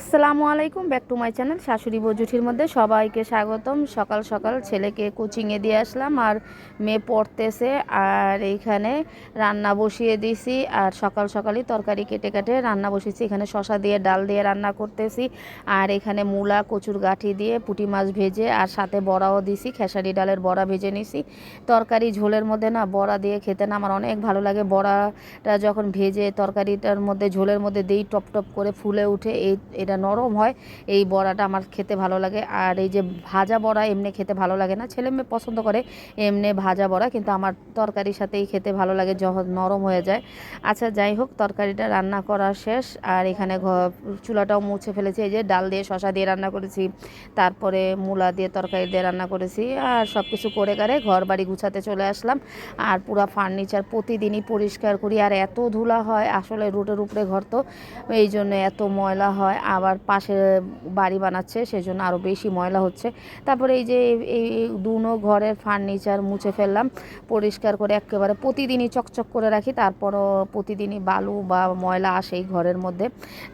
আসসালামু আলাইকুম, back to my channel শাশুড়ি বৌজুঠির মধ্যে সবাইকে স্বাগতম। সকাল সকাল ছেলেকে কোচিংয়ে দিয়ে আসলাম আর মেয়ে পড়তেছে। আর এইখানে রান্না বসিয়ে দিয়েছি আর সকাল সকালই তরকারি কেটে কেটে রান্না বসিয়েছি। এখানে শসা দিয়ে ডাল দিয়ে রান্না করতেছি আর এখানে মূলা কচুর গাঁঠি দিয়ে পুঁটি মাছ ভেজে আর সাথে বড়াও দিছি, খেসারি ডালের বড়া ভেজে নিছি। তরকারি ঝোলের মধ্যে না বড়া দিয়ে খেতে না আমার অনেক ভালো লাগে। বড়াটা যখন ভেজে তরকারিটার মধ্যে ঝোলের মধ্যে দিই টপ টপ করে ফুলে উঠে এটা নরম হয়, এই বড়াটা আমার খেতে ভালো লাগে। আর এই যে ভাজা বড়া এমনি খেতে ভালো লাগে না, ছেলে মেয়ে পছন্দ করে এমনি ভাজা বড়া, কিন্তু আমার তরকারির সাথেই খেতে ভালো লাগে যখন নরম হয়ে যায়। আচ্ছা যাই হোক, তরকারিটা রান্না করা শেষ আর এখানে চুলাটাও মুছে ফেলেছি। এই যে ডাল দিয়ে শসা দিয়ে রান্না করেছি, তারপরে মূলা দিয়ে তরকারি দিয়ে রান্না করেছি আর সব কিছু করে ঘর বাড়ি গুছাতে চলে আসলাম। আর পুরা ফার্নিচার প্রতিদিনই পরিষ্কার করি আর এত ধুলা হয়, আসলে রোডের উপরে ঘর তো এই জন্য এত ময়লা হয়। আবার পাশে বাড়ি বানাচ্ছে সেজন্য আরও বেশি ময়লা হচ্ছে। তারপরে এই যে এই দুনো ঘরের ফার্নিচার মুছে ফেললাম পরিষ্কার করে, একেবারে প্রতিদিনই চকচক করে রাখি, তারপরও প্রতিদিনই বালু বা ময়লা আসে এই ঘরের মধ্যে।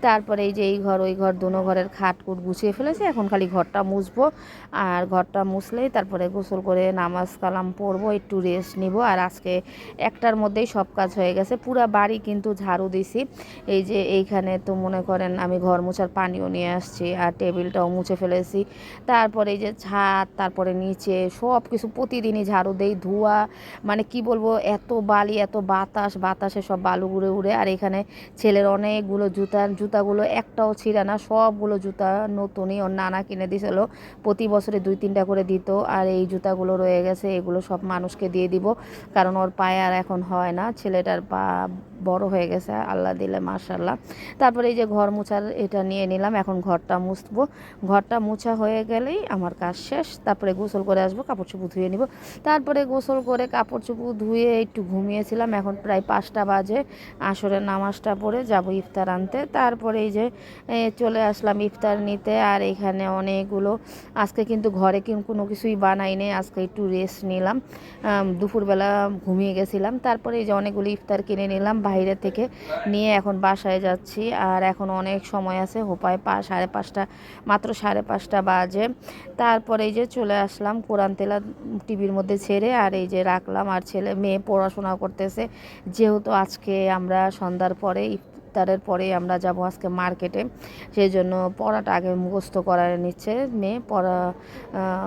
তারপরে এই যে এই ঘর ওই ঘর দুনো ঘরের খাটকুট গুছিয়ে ফেলেছি, এখন খালি ঘরটা মুছবো। আর ঘরটা মুছলেই তারপরে গোসল করে নামাজ কালাম পড়বো, একটু রেস্ট নিব। আর আজকে একটার মধ্যেই সব কাজ হয়ে গেছে, পুরা বাড়ি কিন্তু ঝাড়ু দিছি। এই যে এইখানে তো মনে করেন আমি ঘর মোছার পানিও নিয়ে আসছি আর টেবিলটাও মুছে ফেলেছি। তারপরে এই যে ছাদ, তারপরে নিচে সব কিছু প্রতিদিনই ঝাড়ু দেই। ধোয়া মানে কি বলবো, এত বালি এত বাতাসে সব বালু উড়ে উড়ে। আর এখানে ছেলের অনেকগুলো জুতাগুলো একটাও ছিঁড়া না, সবগুলো জুতা নতুনই, ওর নানা কিনে দিয়েছিল, প্রতি বছরে 2-3টা করে দিত। আর এই জুতাগুলো রয়ে গেছে, এগুলো সব মানুষকে দিয়ে দিব, কারণ ওর পায়ে আর এখন হয় না, ছেলেটার পা বড় হয়ে গেছে আল্লাহ দিলে মাশাল্লাহ। তারপরে এই যে ঘর মোছার এটা নিয়ে নিলাম, এখন ঘরটা মুছবো। ঘরটা মোছা হয়ে গেলেই আমার কাজ শেষ। তারপরে গোসল করে আসবো, কাপড় চোপড় ধুয়ে নিব। তারপরে গোসল করে কাপড় চোপড় ধুয়ে একটু ঘুমিয়েছিলাম, এখন প্রায় 5টা বাজে। আসরের নামাজটা পড়ে যাব ইফতার আনতে। তারপরে এই যে চলে আসলাম ইফতার নিতে। আর এখানে অনেকগুলো, আজকে কিন্তু ঘরে কোনো কিছুই বানাইনি, আজকে একটু রেস্ট নিলাম, দুপুরবেলা ঘুমিয়ে গেছিলাম। তারপরে এই যে অনেকগুলো ইফতার কিনে নিলাম বাইরে থেকে, নিয়ে এখন বাসায় যাচ্ছি। আর এখন অনেক সময় আছে, হোপায় 5:30, মাত্র 5:30 বাজে। তারপরে এই যে চলে আসলাম, কোরআন তেলাওয়াত টিভির মধ্যে ছেড়ে আর এই যে রাখলাম। আর ছেলে মেয়ে পড়াশোনা করতেছে, যেহেতু আজকে আমরা সন্ধ্যার পরে ইফতারের পরে আমরা যাব আজকে মার্কেটে, সেই জন্য পড়াটা আগে মুখস্থ করে নিচ্ছে, মেয়ে পড়া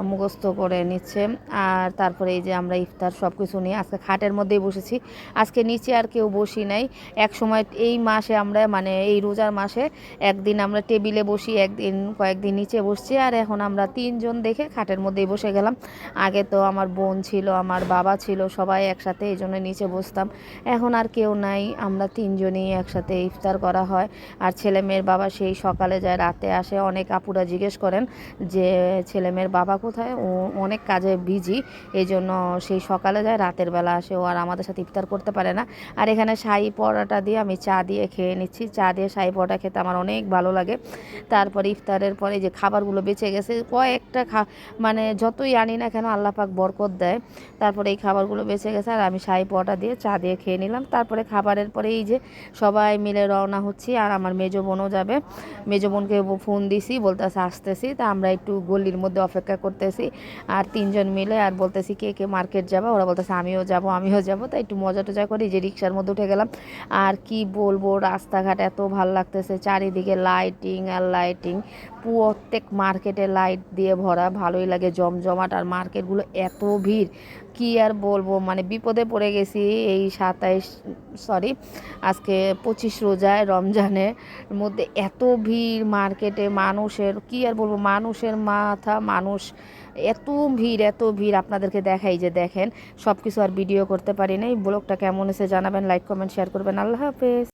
মুখস্থ করে নিচ্ছে। আর তারপরে এই যে আমরা ইফতার সব কিছু নিয়ে আজকে খাটের মধ্যেই বসেছি, আজকে নিচে আর কেউ বসি নাই। এক সময় এই মাসে আমরা মানে এই রোজার মাসে একদিন আমরা টেবিলে বসি, কয়েকদিন নিচে বসছি। আর এখন আমরা 3জন দেখে খাটের মধ্যেই বসে গেলাম। আগে তো আমার বোন ছিল, আমার বাবা ছিল, সবাই একসাথে, এই জন্য নিচে বসতাম। এখন আর কেউ নাই, আমরা 3জনই একসাথে ইফতার করা হয়। আর ছেলে মেয়ের বাবা সেই সকালে যায়, রাতে আসে। অনেক আপুরা জিজ্ঞেস করেন যে ছেলে মেয়ের বাবা কোথায়, ও অনেক কাজে বিজি, এই জন্য সেই সকালে যায়, রাতের বেলা আসে, ও আর আমাদের সাথে ইফতার করতে পারে না। আর এখানে শাহি পরোটা দিয়ে আমি চা দিয়ে খেয়ে নিচ্ছি, চা দিয়ে শাহি পরোটা খেতে আমার অনেক ভালো লাগে। তারপরে ইফতারের পরে যে খাবারগুলো বেঁচে গেছে কয়েকটা মানে যতই আনি না কেন আল্লাহ পাক বরকত দেয়। তারপরে এই খাবারগুলো বেঁচে গেছে আর আমি শাহি পরোটা দিয়ে চা দিয়ে খেয়ে নিলাম। তারপরে খাবারের পরে এই যে সবাই মিলে রওনা হচ্ছি। আর আমার মেজো বোনও যাবে, মেজো বোনকে ফোন দিছি, বলতেছে আসতেছি। তা আমরা একটু গলির মধ্যে অপেক্ষা করতেছি আর 3জন মিলে, আর বলতেছি কে কে মার্কেট যাবে, ওরা বলতেছে আমিও যাব। তাই একটু মজা টজা করি, যে রিক্সার মধ্যে উঠে গেলাম। আর কি বলবো, রাস্তাঘাট এত ভাল লাগতেছে, চারিদিকে লাইটিং আর লাইটিং, প্রত্যেক মার্কেটে লাইট দিয়ে ভরা, ভালোই লাগে, জমজমাট। আর মার্কেটগুলো এত ভিড়, কি আর বলবো, মানে বিপদে পড়ে গেছি। এই আজকে 25 রোজায় রমজানের মধ্যে এত ভিড় মার্কেটে, মানুষের কি আর বলবো, মানুষের মাথা মানুষ, এত ভিড় আপনাদেরকে দেখাই, যে দেখেন সব কিছু আর ভিডিও করতে পারি নাই। ব্লগটা কেমন হয়েছে জানাবেন, লাইক কমেন্ট শেয়ার করবেন। আল্লাহ হাফেজ।